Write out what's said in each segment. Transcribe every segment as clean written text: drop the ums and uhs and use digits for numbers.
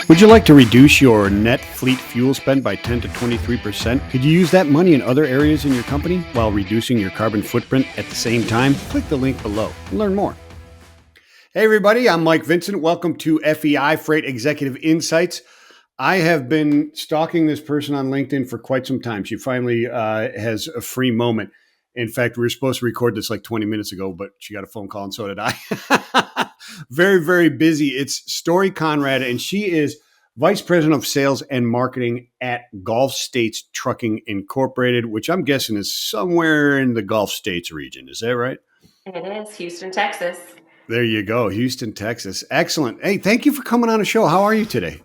Would you like to reduce your net fleet fuel spend by 10 to 23%? Could you use that money in other areas in your company while reducing your carbon footprint at the same time? Click the link below and learn more. Hey, everybody, I'm Mike Vincent. Welcome to FEI Freight Executive Insights. I have been stalking this person on LinkedIn for quite some time. She finally has a free moment. In fact, we were supposed to record this like 20 minutes ago, but she got a phone call and so did I. Very, very busy. It's Stori Conrad, and she is Vice President of Sales and Marketing at Gulf States Trucking Incorporated, which I'm guessing is somewhere in the Gulf States region. Is that right? It is Houston, Texas. There you go. Houston, Texas. Excellent. Hey, thank you for coming on the show. How are you today?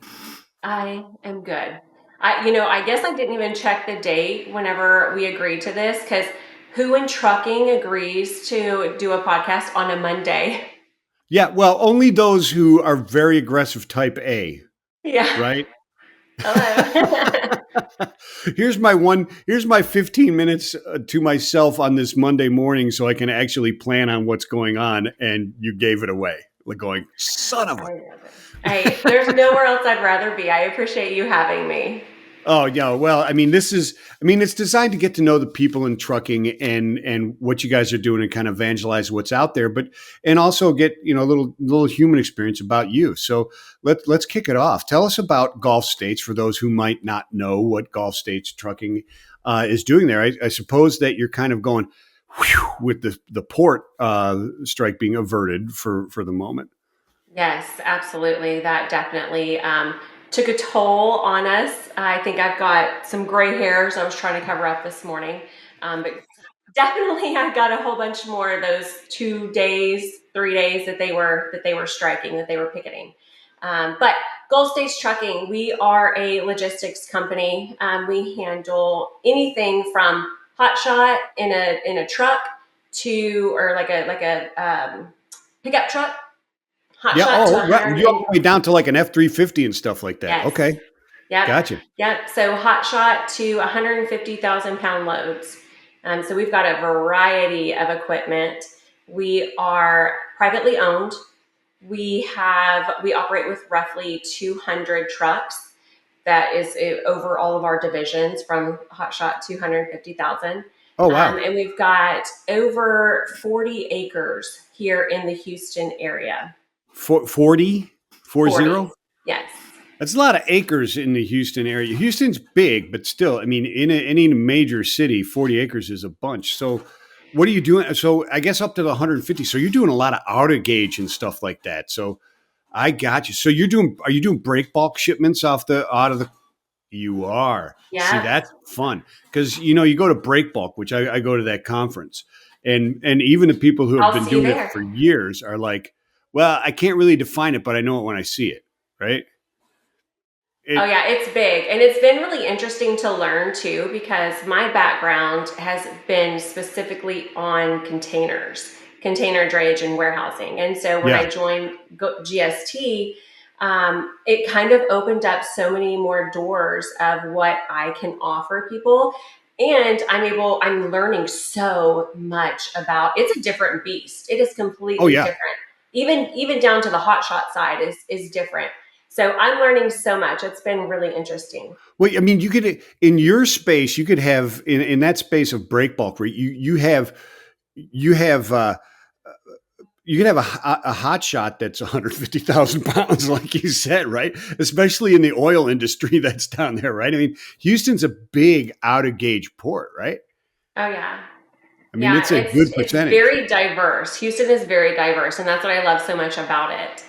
I am good. I guess I didn't even check the date whenever we agreed to this, because who in trucking agrees to do a podcast on a Monday? Yeah, well, only those who are very aggressive type A, Yeah. right? Hello. Here's my 15 minutes to myself on this Monday morning so I can actually plan on what's going on, and you gave it away. Like going, son of a. Hey, there's nowhere else I'd rather be. I appreciate you having me. Oh, yeah. Well, it's designed to get to know the people in trucking and what you guys are doing and kind of evangelize what's out there, and also get, a little human experience about you. So let's kick it off. Tell us about Gulf States for those who might not know what Gulf States Trucking is doing there. I suppose that you're kind of going with the port strike being averted for the moment. Yes, absolutely. That definitely took a toll on us. I think I've got some gray hairs I was trying to cover up this morning. But definitely I've got a whole bunch more of those 2 days, 3 days that they were striking, that they were picketing. But Gulf States Trucking, we are a logistics company. We handle anything from hot shot in a truck to, or like a pickup truck. Hot Yeah. shot to Oh, right. You all 150. the way down to like an F-350 and stuff like that. Yes. Okay. Yep. Gotcha. Yep. So hot shot to 150,000 pound loads. So we've got a variety of equipment. We are privately owned. We operate with roughly 200 trucks. That is over all of our divisions from hot shot to 150,000. Oh, wow. And we've got over 40 acres here in the Houston area. 40? 40? Yes. That's a lot of acres in the Houston area. Houston's big, but still, in any major city, 40 acres is a bunch. So what are you doing? So I guess up to the 150. So you're doing a lot of outer gauge and stuff like that. So I got you. So are you doing break bulk shipments out of the, you are. See, Yeah. that's fun. Because, you go to break bulk, which I go to that conference. And even the people who have I'll been see you doing it there. for years are like, well, I can't really define it, but I know it when I see it. Right. Oh yeah, it's big. And it's been really interesting to learn too, because my background has been specifically on containers, container drayage and warehousing. And so when Yeah. I joined GST, it kind of opened up so many more doors of what I can offer people. And I'm learning so much about, it's a different beast. It is Oh, completely yeah. different. Even down to the hot shot side is different. So I'm learning so much. It's been really interesting. Well, you could, in your space, you could have, in that space of break bulk, where you have, you can have a hot shot that's 150,000 pounds, like you said, right? Especially in the oil industry that's down there, right? Houston's a big out of gauge port, right? Oh yeah. Yeah, It's a good it's percentage. very diverse. Houston is very diverse, and that's what I love so much about it.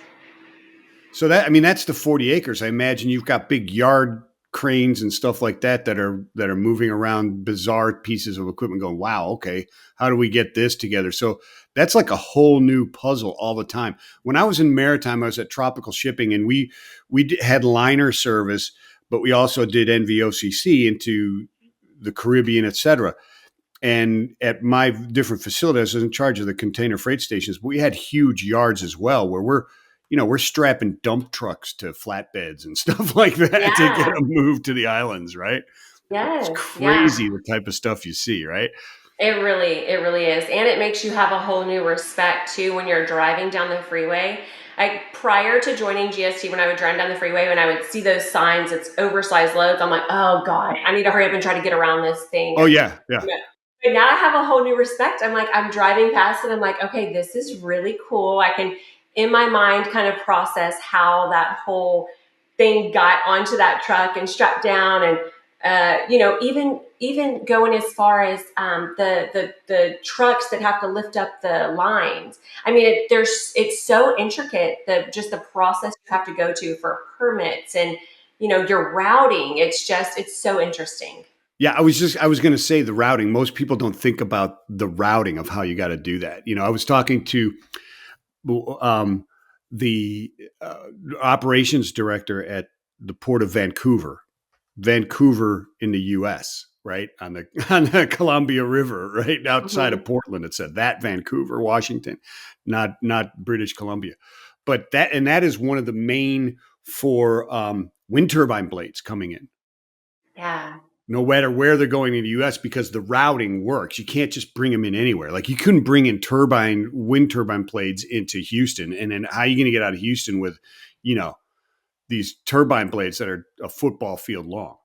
So that's the 40 acres. I imagine you've got big yard cranes and stuff like that are moving around bizarre pieces of equipment going, wow, okay, how do we get this together? So that's like a whole new puzzle all the time. When I was in maritime, I was at Tropical Shipping, and we had liner service, but we also did NVOCC into the Caribbean, et cetera. And at my different facilities, I was in charge of the container freight stations, but we had huge yards as well, where we're strapping dump trucks to flatbeds and stuff like that to get Yeah. them moved to the islands, right? It's Yes. Yeah. crazy the type of stuff you see, right? It really is. And it makes you have a whole new respect too when you're driving down the freeway. Prior to joining GST, when I would drive down the freeway, when I would see those signs, it's oversized loads. I'm like, oh God, I need to hurry up and try to get around this thing. Oh Or yeah, yeah. you know, but now I have a whole new respect. I'm like, I'm driving past it. I'm like, okay, this is really cool. I can, in my mind, kind of process how that whole thing got onto that truck and strapped down, and even going as far as the trucks that have to lift up the lines. I mean, it's so intricate, the process you have to go to for permits and your routing. It's so interesting. Yeah, I was going to say the routing. Most people don't think about the routing of how you got to do that. I was talking to um, the operations director at the port of Vancouver in the U.S. Right on the on the Columbia River, right outside Hmm. of Portland. It said that Vancouver, Washington, not British Columbia, but that is one of the main for wind turbine blades coming in, Yeah. no matter where they're going in the US, because the routing works. You can't just bring them in anywhere. Like you couldn't bring in wind turbine blades into Houston. And then how are you going to get out of Houston with, you know, these turbine blades that are a football field long?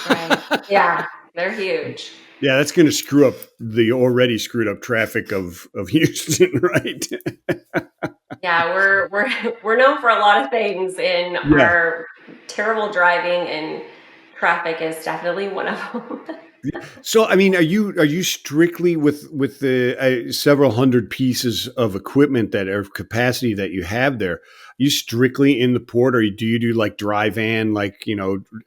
Right. Yeah. They're huge. Yeah, that's going to screw up the already screwed up traffic of Houston, right? Yeah, we're we're known for a lot of things, and Yeah. our terrible driving and traffic is definitely one of them. So, I mean, are you strictly with the several hundred pieces of equipment that are capacity that you have there? Are you strictly in the port, or do you do like dry van, like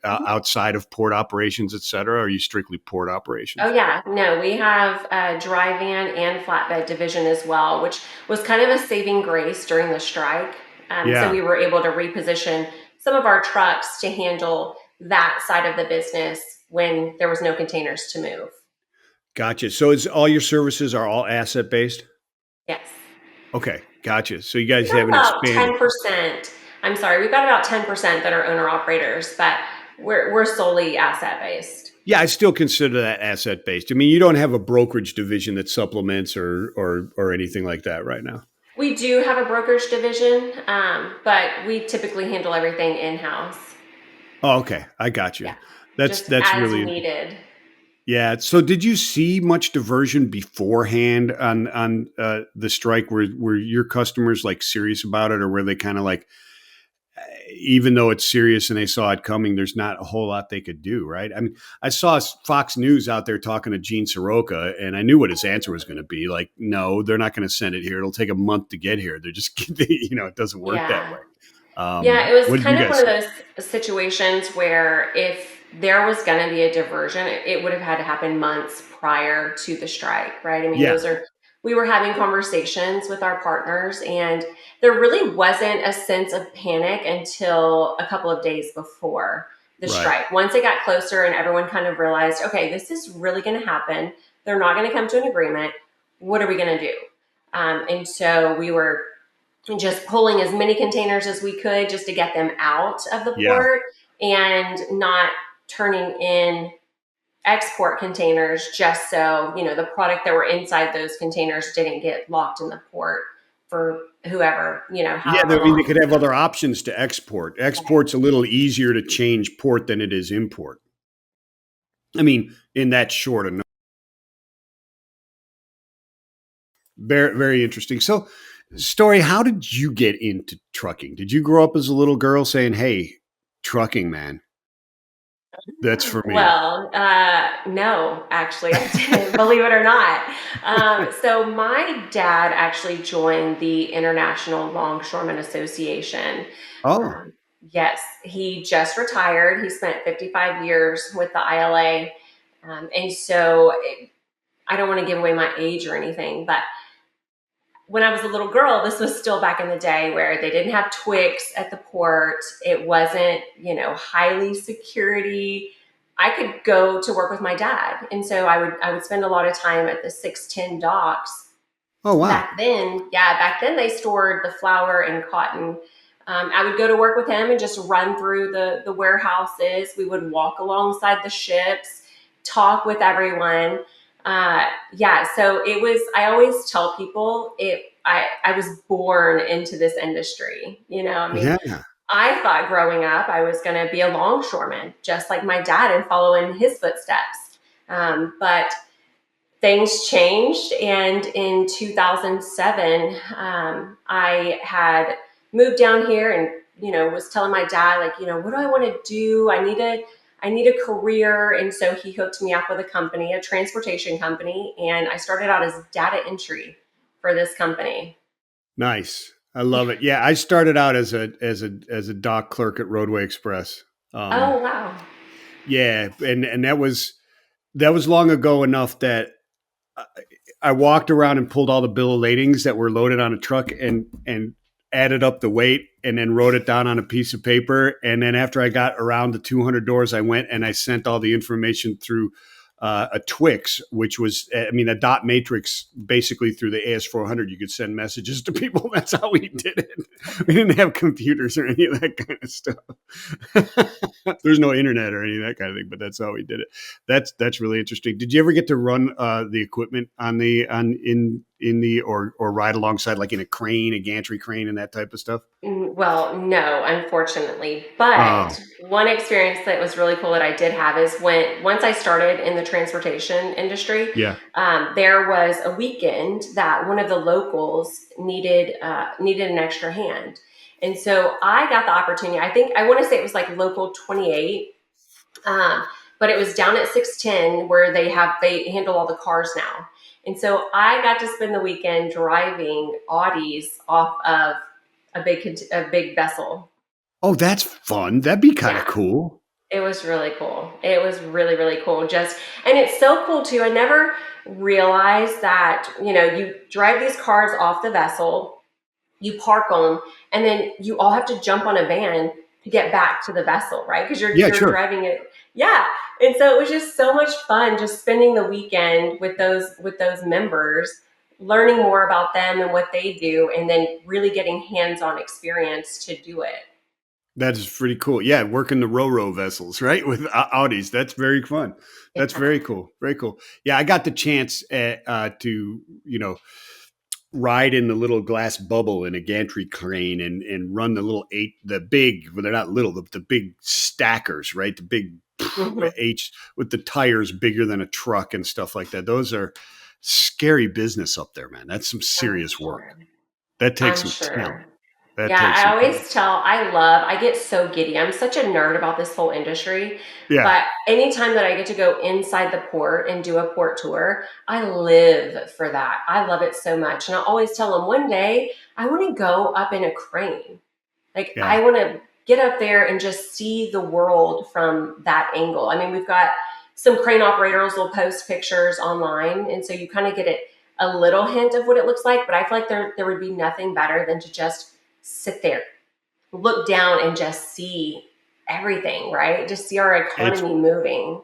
outside of port operations, et cetera? Or are you strictly port Oh operations? yeah, no, we have a dry van and flatbed division as well, which was kind of a saving grace during the strike. So Yeah, we were able to reposition some of our trucks to handle that side of the business when there was no containers to move. gotcha. So, is all your services are all asset based? Yes. Okay, gotcha. So you We've guys got haven't about expanded. 10%. I'm sorry, we've got about 10% that are owner operators, but we're solely asset based. Yeah, I still consider that asset based. I mean, you don't have a brokerage division that supplements or anything like that right now. We do have a brokerage division, but we typically handle everything in house. Oh, okay. I got you. Yeah, That's just that's as really needed. yeah. So did you see much diversion beforehand on the strike? Were your customers like serious about it, or were they kind of like, even though it's serious and they saw it coming, there's not a whole lot they could do, right? I mean, I saw Fox News out there talking to Gene Soroka, and I knew what his answer was going to be. Like, no, they're not going to send it here. It'll take a month to get here. They're just, it doesn't work that Yeah. way. Yeah, it was What did you kind of guys one of say? those situations where if there was going to be a diversion, it would have had to happen months prior to the strike, right? I mean, Yeah, we were having conversations with our partners, and there really wasn't a sense of panic until a couple of days before the right. strike. Once it got closer and everyone kind of realized, okay, this is really going to happen, they're not going to come to an agreement. What are we going to do? And so we were just pulling as many containers as we could just to get them out of the Yeah. port, and not turning in export containers just so the product that were inside those containers didn't get locked in the port for whoever, Yeah, however I mean, they long. could have other options to export. Export's a little easier to change port than it is import. I mean, in that short enough. Very, very interesting. So, Story, how did you get into trucking? Did you grow up as a little girl saying, "Hey, trucking, man, that's for me"? Well, no, actually, I didn't, believe it or not. So, my dad actually joined the International Longshoremen Association. Oh, Um, yes, he just retired. He spent 55 years with the ILA. And so, I don't want to give away my age or anything, but when I was a little girl, this was still back in the day where they didn't have Twix at the port. It wasn't, highly security. I could go to work with my dad. And so I would spend a lot of time at the 610 docks. oh, wow. Back then they stored the flour and cotton. I would go to work with him and just run through the warehouses. We would walk alongside the ships, talk with everyone. Yeah, so it was, I always tell people I was born into this industry. I mean, Yeah. I thought growing up I was going to be a longshoreman, just like my dad and follow in his footsteps. But things changed, and in 2007, I had moved down here and was telling my dad, like, what do I want to do? I need a career. And so he hooked me up with a company, a transportation company, and I started out as data entry for this company. Nice. I love it. Yeah, I started out as a dock clerk at Roadway Express. Um, Oh, wow. yeah, and that was long ago enough that I walked around and pulled all the bill of ladings that were loaded on a truck and added up the weight and then wrote it down on a piece of paper. And then after I got around the 200 doors, I went and I sent all the information through a Twix, which was, I mean, a dot matrix, basically through the AS400. You could send messages to people. That's how we did it. We didn't have computers or any of that kind of stuff. There's no internet or any of that kind of thing, but that's how we did it. That's really interesting. Did you ever get to run the equipment on the on in the or ride alongside, like in a crane, a gantry crane, and that type of stuff? Well, no, unfortunately. But Oh, one experience that was really cool that I did have is when once I started in the transportation industry, yeah. there was a weekend that one of the locals needed an extra hand, and so I got the opportunity. I want to say it was like local 28, um, but it was down at 610 where they handle all the cars now. And so I got to spend the weekend driving Audis off of a big vessel. Oh, that's fun. That'd be kind of Yeah, cool. it was really cool. It was really, really cool. And it's so cool too. I never realized that, you drive these cars off the vessel, you park them, and then you all have to jump on a van to get back to the vessel, right? Because you're Yeah, you're sure. driving it. Yeah. And so it was just so much fun just spending the weekend with those members, learning more about them and what they do, and then really getting hands-on experience to do it. That is pretty cool. Yeah, working the row vessels, right, with Audis. That's very fun. That's Yeah. very cool. Very cool. Yeah, I got the chance to ride in the little glass bubble in a gantry crane and run the big, well, they're not little, the big stackers, right? The big Mhm. H with the tires bigger than a truck and stuff like that. Those are scary business up there, man. That's some I'm serious work. sure. That takes I'm some talent. sure. That Yeah, takes I some talent. always tell, I get so giddy. I'm such a nerd about this whole industry. Yeah. But anytime that I get to go inside the port and do a port tour, I live for that. I love it so much. And I always tell them one day, I want to go up in a crane. Like, Yeah. I want to get up there and just see the world from that angle. I mean, we've got some crane operators will post pictures online. And so you kind of get a little hint of what it looks like. But I feel like there would be nothing better than to just sit there, look down, and just see everything, right? Just see our It's economy moving.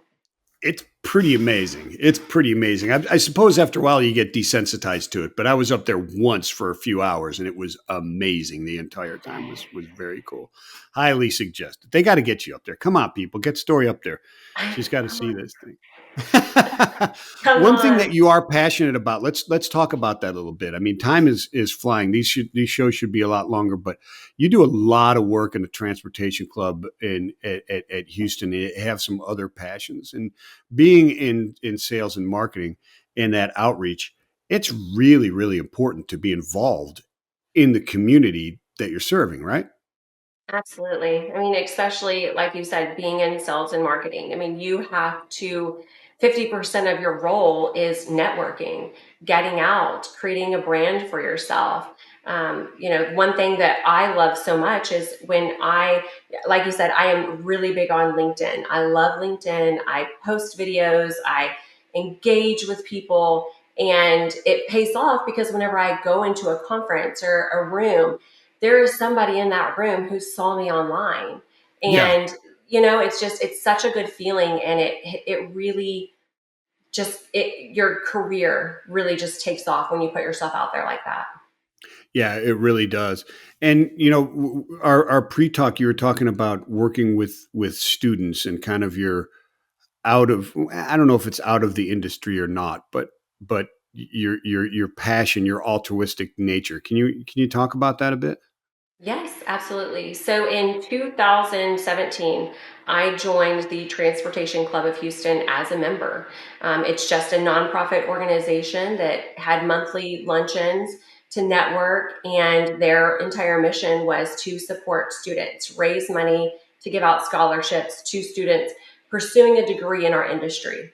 it's pretty amazing. It's pretty amazing. I suppose after a while you get desensitized to it, but I was up there once for a few hours and it was amazing. The entire time was very cool. Highly suggested. They got to get you up there. Come on, people, get Story up there. She's got to Come see on. this thing. Come One thing that on. you are passionate about. Let's talk about that a little bit. I mean, time is flying. These shows should be a lot longer, but you do a lot of work in the transportation club at Houston. You have some other passions, and being in sales and marketing and that outreach, it's really important to be involved in the community that you're serving, right? Absolutely. I mean, especially like you said, being in sales and marketing. I mean, you have to, 50% of your role is networking, getting out, creating a brand for yourself. One thing that I love so much is like you said, I am really big on LinkedIn. I love LinkedIn. I post videos, I engage with people, and it pays off because whenever I go into a conference or a room, there is somebody in that room who saw me online. Yeah, And it's such a good feeling, and it really just your career really just takes off when you put yourself out there like that. yeah, it really does. And our pre-talk, you were talking about working with students and kind of out of, I don't know if it's out of the industry or not, but your passion, your altruistic nature. Can you talk about that a bit? Yes, absolutely. So in 2017, I joined the Transportation Club of Houston as a member. It's just a nonprofit organization that had monthly luncheons to network, and their entire mission was to support students, raise money to give out scholarships to students pursuing a degree in our industry.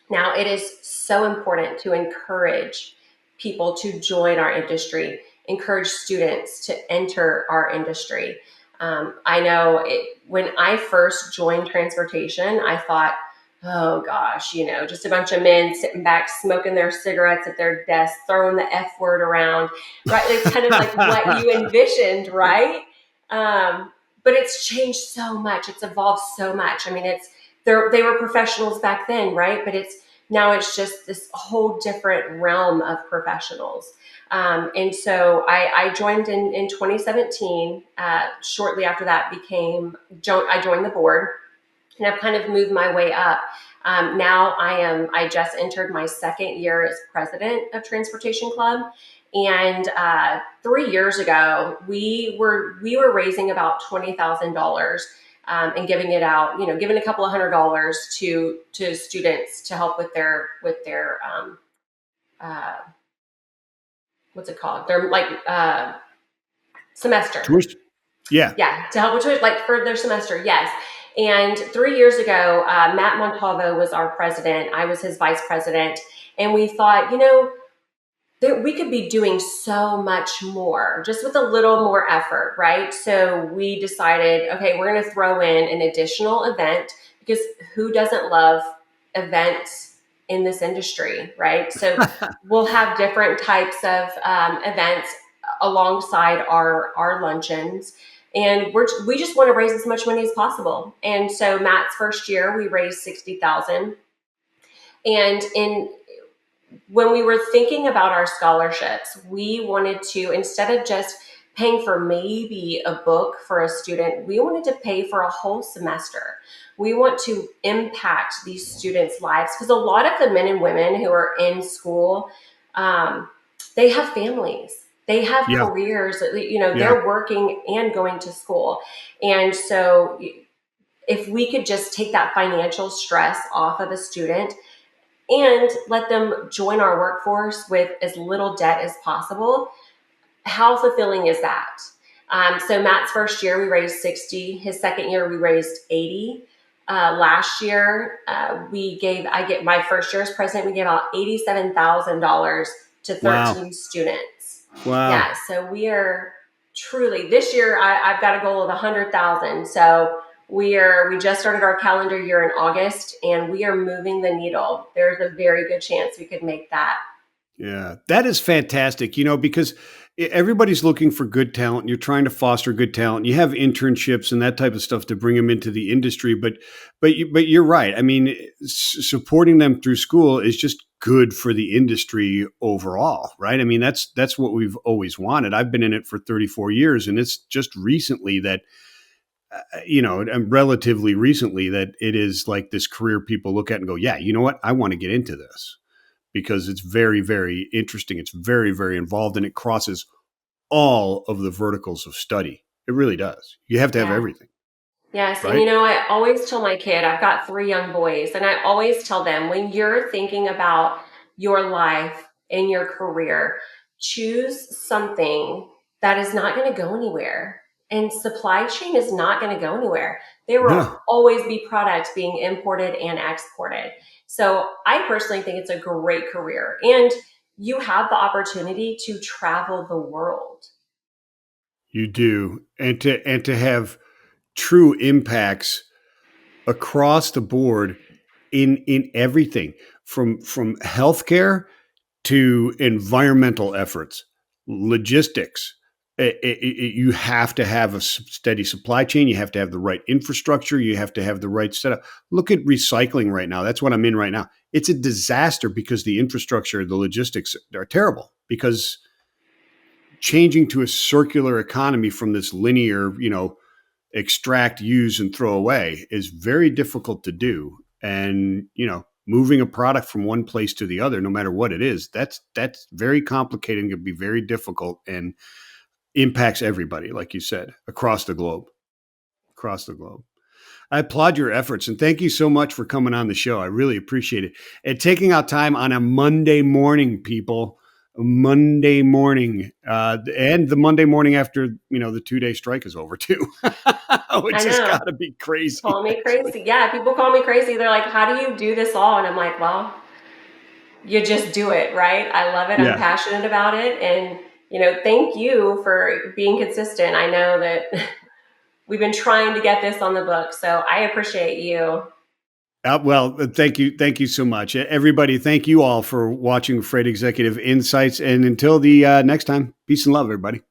Now, it is so important to encourage people to join our industry, encourage students to enter our industry. I know when I first joined transportation, I thought, oh gosh, just a bunch of men sitting back, smoking their cigarettes at their desks, throwing the F word around, right? It's kind of like what you envisioned, right? But it's changed so much. It's evolved so much. I mean, they were professionals back then, right? But now it's just this whole different realm of professionals. And so I joined in 2017. Shortly after that, I joined the board, and I've kind of moved my way up. Now I just entered my second year as president of Transportation Club. And 3 years ago, we were raising about $20,000, and giving it out, giving a couple of $100 to students to help with their uh, what's it called? Their semester. Tuition. Yeah. Yeah, to help with like for their semester. Yes. And 3 years ago, Matt Montalvo was our president. I was his vice president, and we thought, that we could be doing so much more just with a little more effort, right? So we decided, okay, we're going to throw in an additional event, because who doesn't love events in this industry, right? So we'll have different types of events alongside our luncheons. And we just want to raise as much money as possible. And so Matt's first year, we raised 60,000. And in when we were thinking about our scholarships, we wanted to, instead of just paying for maybe a book for a student, we wanted to pay for a whole semester. We want to impact these students' lives, because a lot of the men and women who are in school, um, they have families, they have Yeah. careers, Yeah. they're working and going to school. And so if we could just take that financial stress off of a student and let them join our workforce with as little debt as possible, how fulfilling is that? So Matt's first year, we raised 60. His second year, we raised 80. Last year, I get my first year as president, we gave out $87,000 to Wow. 13 students. Wow. Yeah, so we are truly, this year, I've got a goal of 100,000. So we just started our calendar year in August, and we are moving the needle. There's a very good chance we could make that. Yeah, that is fantastic, because everybody's looking for good talent. You're trying to foster good talent. You have internships and that type of stuff to bring them into the industry, but you're right. I mean, supporting them through school is just good for the industry overall, right? I mean, that's what we've always wanted. I've been in it for 34 years, and it's just recently that and relatively recently that it is like this career people look at and go, yeah, you know what? I want to get into this because it's very, very interesting. It's very, very involved, and it crosses all of the verticals of study. It really does. You have to have Yeah. everything, Yes, and right? I always tell my kid, I've got three young boys, and I always tell them, when you're thinking about your life and your career, choose something that is not going to go anywhere. And supply chain is not going to go anywhere. There will No, always be products being imported and exported. So I personally think it's a great career, and you have the opportunity to travel the world. you do, and to have true impacts across the board in everything from healthcare to environmental efforts, logistics. You have to have a steady supply chain. You have to have the right infrastructure. You have to have the right setup. Look at recycling right now. That's what I'm in right now. It's a disaster because the infrastructure, the logistics are terrible because changing to a circular economy from this linear, extract, use, and throw away is very difficult to do. and moving a product from one place to the other, no matter what it is, that's very complicated and can be very difficult and impacts everybody, like you said, across the globe. Across the globe. I applaud your efforts and thank you so much for coming on the show. I really appreciate it. And taking out time on a Monday morning, people. Monday morning, and the Monday morning after the 2-day strike is over too, I which has know. got to be crazy. Call me Actually, crazy. Yeah, people call me crazy. They're like, "How do you do this all?" And I'm like, "Well, you just do it, right?" I love it. I'm yeah. passionate about it. And, thank you for being consistent. I know that we've been trying to get this on the book. So I appreciate you. Well, thank you so much, everybody. Thank you all for watching Freight Executive Insights, and until the next time, peace and love, everybody.